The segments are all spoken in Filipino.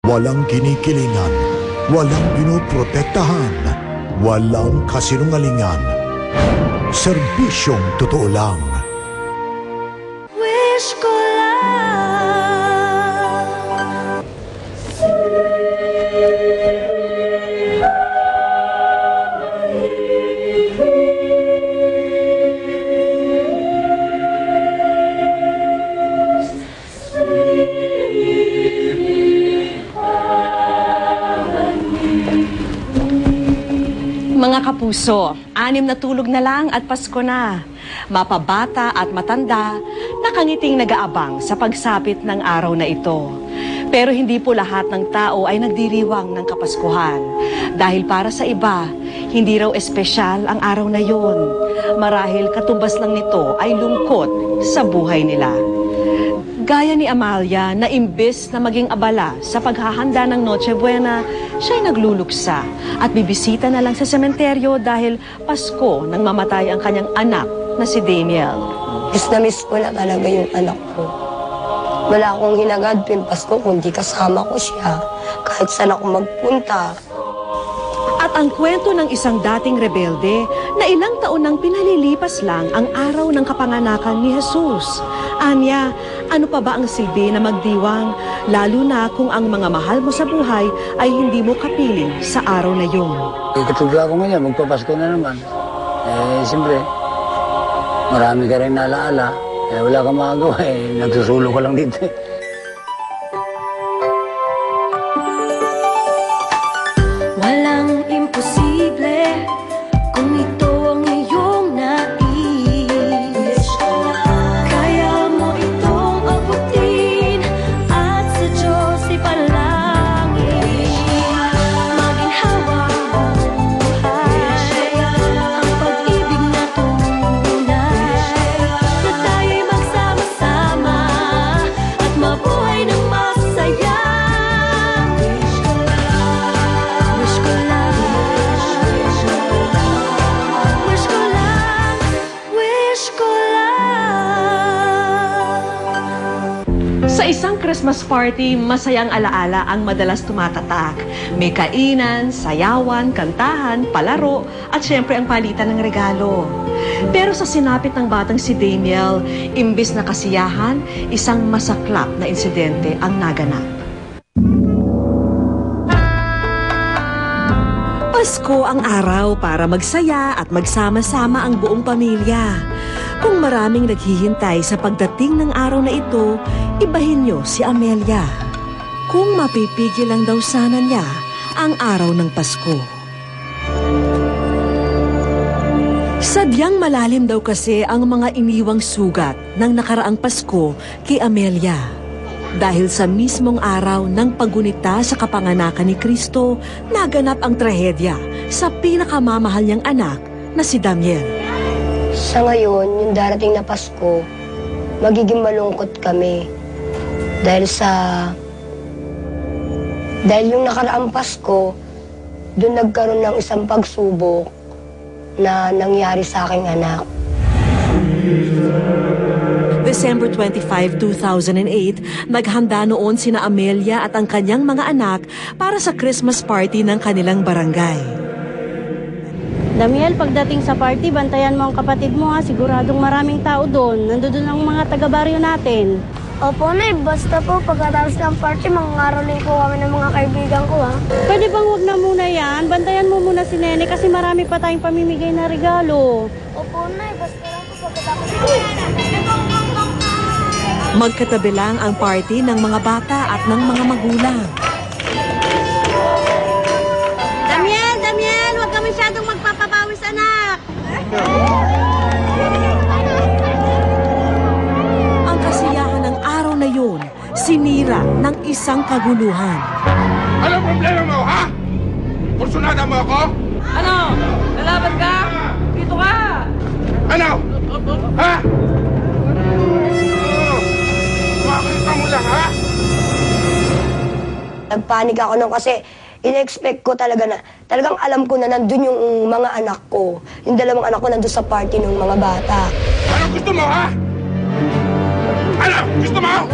Walang kinikilingan, walang pinoprotektahan, walang kasinungalingan. Serbisyong totoo lang. Wish ko Mga kapuso, 6 na tulog na lang at Pasko na. Mapabata at matanda, nakangiting nag-aabang sa pagsapit ng araw na ito. Pero hindi po lahat ng tao ay nagdiriwang ng Kapaskuhan. Dahil para sa iba, hindi raw espesyal ang araw na yon. Marahil katumbas lang nito ay lungkot sa buhay nila. Gaya ni Amalia na imbes na maging abala sa paghahanda ng Noche Buena, siya'y nagluluksa at bibisita na lang sa sementeryo dahil Pasko nang mamatay ang kanyang anak na si Daniel. Miss ko na talaga yung anak ko. Wala akong hinagad tuwing Pasko kundi kasama ko siya kahit saan ako magpunta. At ang kwento ng isang dating rebelde na ilang taon nang pinalilipas lang ang araw ng kapanganakan ni Jesus. Anya, ano pa ba ang silbi na magdiwang, lalo na kung ang mga mahal mo sa buhay ay hindi mo kapiling sa araw na yun? Katulad ko ngayon, magpapasko na naman. Siyempre, marami ka rin naalaala. Wala kang magagawa, nagsusulo ka lang dito. walang imposible kung ito ang iyong nais. Kaya mo itong abutin at sa Diyos ipanalangin. Maging hawak ang buhay, ang pag-ibig na tunay, na tayo'y magsama-sama at mabuhay ng masaya. Wish ko lang, wish ko lang, wish ko lang. Sa isang Christmas party, masayang alaala ang madalas tumatatak. May kainan, sayawan, kantahan, palaro, at syempre ang palitan ng regalo. Pero sa sinapit ng batang si Daniel, imbis na kasiyahan, isang masaklap na insidente ang naganap. Pasko ang araw para magsaya at magsama-sama ang buong pamilya. Kung maraming naghihintay sa pagdating ng araw na ito, ibahin niyo si Amelia. Kung mapipigil lang daw sana niya ang araw ng Pasko. Sadyang malalim daw kasi ang mga iniwang sugat ng nakaraang Pasko kay Amelia. Dahil sa mismong araw ng paggunita sa kapanganakan ni Kristo, naganap ang trahedya sa pinakamamahal niyang anak na si Daniel. Sa ngayon, yung darating na Pasko, magiging malungkot kami. Dahil yung nakaraang Pasko, doon nagkaroon ng isang pagsubok na nangyari sa aking anak. December 25, 2008, naghanda noon sina Amelia at ang kanyang mga anak para sa Christmas party ng kanilang barangay. Damiel, pagdating sa party, bantayan mo ang kapatid mo ha. Siguradong maraming tao doon. Nandoon ang mga taga-baryo natin. Opo, Nay. Basta po pagkatapos ng party, mangangaroling po kami ng mga kaibigan ko, ha? Pwede bang huwag na muna yan? Bantayan mo muna si Nene kasi marami pa tayong pamimigay na regalo. Opo, Nay. Basta lang po pagkatapos Magkatabi lang ang party ng mga bata at ng mga magulang. Damiel, huwag ka masyadong magpapabawis, anak. Ang kasiyahan ng araw na yun, sinira ng isang kaguluhan. Anong problema mo, ha? Kursunada mo ako? Ano? Lalaban ka? Dito ka! Ano? Ha? Makakita mo lang, ha? Nagpanik ako nung kasi in-expect ko talaga na, talagang alam ko na nandun yung mga anak ko. Yung dalawang anak ko nandun sa party ng mga bata. Ano gusto mo, ha? Ano? Gusto mo? Ha?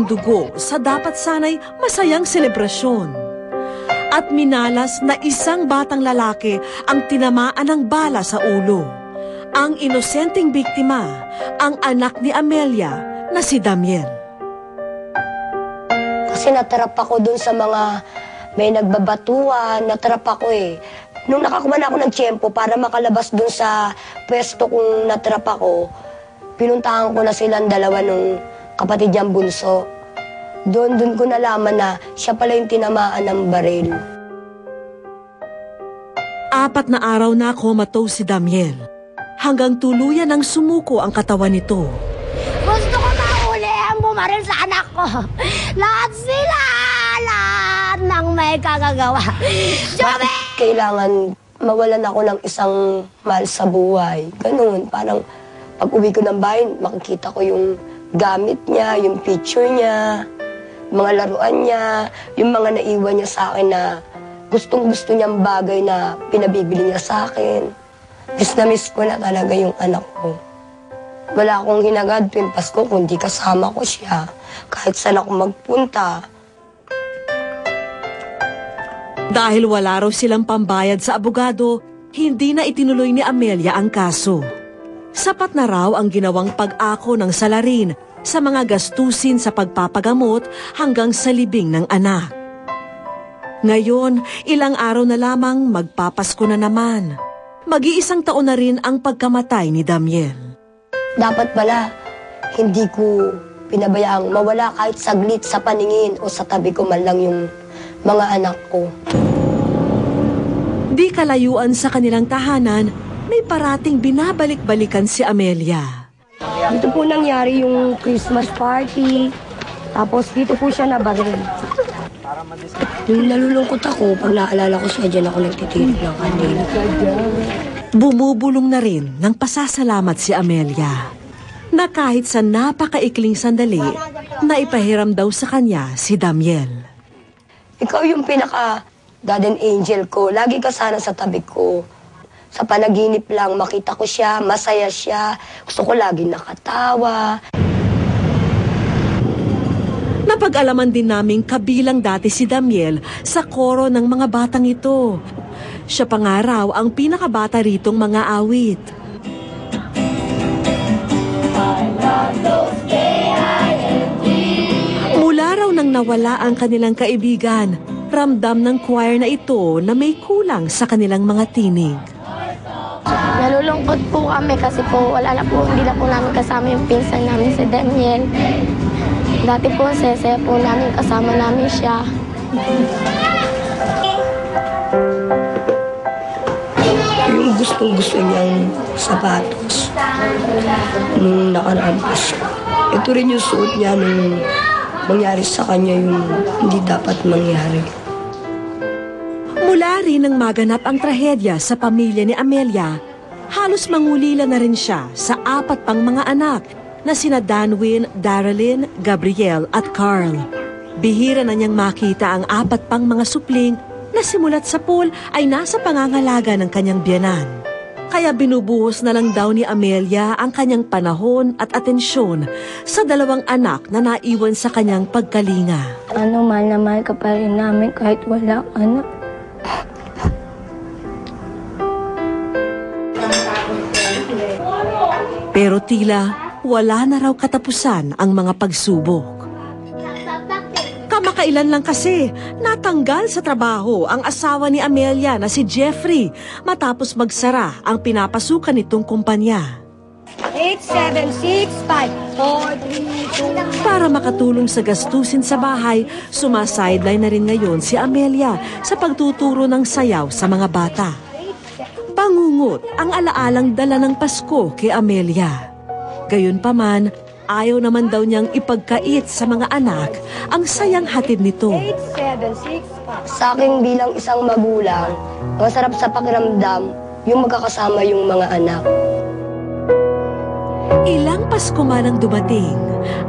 dugo sa dapat sanay masayang selebrasyon. At minalas na isang batang lalaki ang tinamaan ng bala sa ulo. Ang inosenteng biktima, ang anak ni Amelia na si Damiel. Kasi natrap ako dun sa mga may nagbabatuan, natrap ako eh. Nung nakakuha na ako ng tiyempo para makalabas dun sa pwesto kung natrap ako, pinuntahan ko na silang dalawa nung kapatid niyang bunso. Doon ko nalaman na siya pala yung tinamaan ng baril. 4 na araw na comatose si Damiel. Hanggang tuluyan ang sumuko ang katawan nito. Gusto ko mahuli ang bumaril sa anak ko. Lahat sila, lahat ng may kagagawa. Kailangan mawalan ako ng isang mahal sa buhay. Ganun, parang pag uwi ko ng bahay, makikita ko yung gamit niya, yung picture niya, mga laruan niya, yung mga naiwan niya sa akin na gustong-gusto niyang bagay na pinabibili niya sa akin. Na miss ko na talaga yung anak ko. Wala akong hinagad tuwing Pasko kundi kasama ko siya. Kahit saan ako magpunta. Dahil wala raw silang pambayad sa abogado, hindi na itinuloy ni Amelia ang kaso. Sapat na raw ang ginawang pag-ako ng salarin sa mga gastusin sa pagpapagamot hanggang sa libing ng anak. Ngayon, ilang araw na lamang magpapasko na naman. Mag-iisang taon na rin ang pagkamatay ni Damiel. Dapat pala, hindi ko pinabayaang mawala kahit saglit sa paningin o sa tabi ko man lang yung mga anak ko. Di kalayuan sa kanilang tahanan, may parating binabalik-balikan si Amelia. Dito po nangyari yung Christmas party, tapos dito po siya nabaril. Yung nalulungkot ako, pag naalala ko siya, dyan ako nagtitirik ng kanila. Bumubulong na rin ng pasasalamat si Amelia na kahit sa napakaikling sandali, naipahiram daw sa kanya si Damiel. Ikaw yung pinaka-guardian angel ko. Lagi ka sana sa tabi ko. Sa panaginip lang, makita ko siya, masaya siya. Gusto ko lagi nakatawa. Napag-alaman din naming kabilang dati si Damiel sa koro ng mga batang ito. Siya pa nga raw ang pinakabata ritong mga awit. Mula raw nang nawala ang kanilang kaibigan, ramdam ng choir na ito na may kulang sa kanilang mga tinig. Nalulungkot po kami kasi po hindi na po namin kasama yung pinsan namin si Damiel. Dati po sesaya po namin kasama namin siya. Yung gustong-gusto niyang sapatos nung nakaraang Pasko. Ito rin yung suot niya nung mangyari sa kanya yung hindi dapat mangyari. Mula rin nang maganap ang trahedya sa pamilya ni Amelia, halos mangulila na rin siya sa 4 pang mga anak na sina Danwin, Daralyn, Gabriel at Carl. Bihira na niyang makita ang 4 pang mga supling na simulat sa pool ay nasa pangangalaga ng kanyang biyanan. Kaya binubuhos na lang daw ni Amelia ang kanyang panahon at atensyon sa 2 anak na naiwan sa kanyang pagkalinga. Ano, mahal na mahal ka pa rin namin kahit wala ka na. Pero tila wala na raw katapusan ang mga pagsubok. Kamakailan lang kasi natanggal sa trabaho ang asawa ni Amelia na si Jeffrey matapos magsara ang pinapasukan nitong kumpanya. 8765432. Para makatulong sa gastusin sa bahay, sumasideline na rin ngayon si Amelia sa pagtuturo ng sayaw sa mga bata. Pangungot ang alaalang dala ng Pasko kay Amelia. Gayunpaman, ayaw naman daw niyang ipagkait sa mga anak ang sayang hatid nito. 876. Sa akin bilang isang magulang, masarap sa pakiramdam yung magkakasama yung mga anak. Ilang Pasko man ang dumating,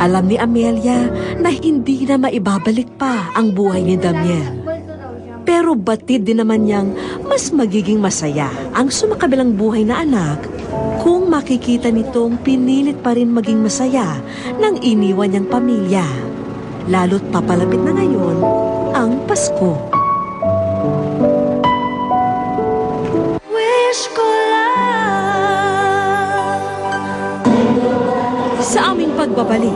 alam ni Amelia na hindi na maibabalik pa ang buhay ni Damiel. Pero batid din naman niyang mas magiging masaya ang sumakabilang buhay na anak kung makikita nitong pinilit pa rin maging masaya ng iniwan niyang pamilya. lalo't papalapit na ngayon ang Pasko. Wish ko lang. Sa aming pagbabalik,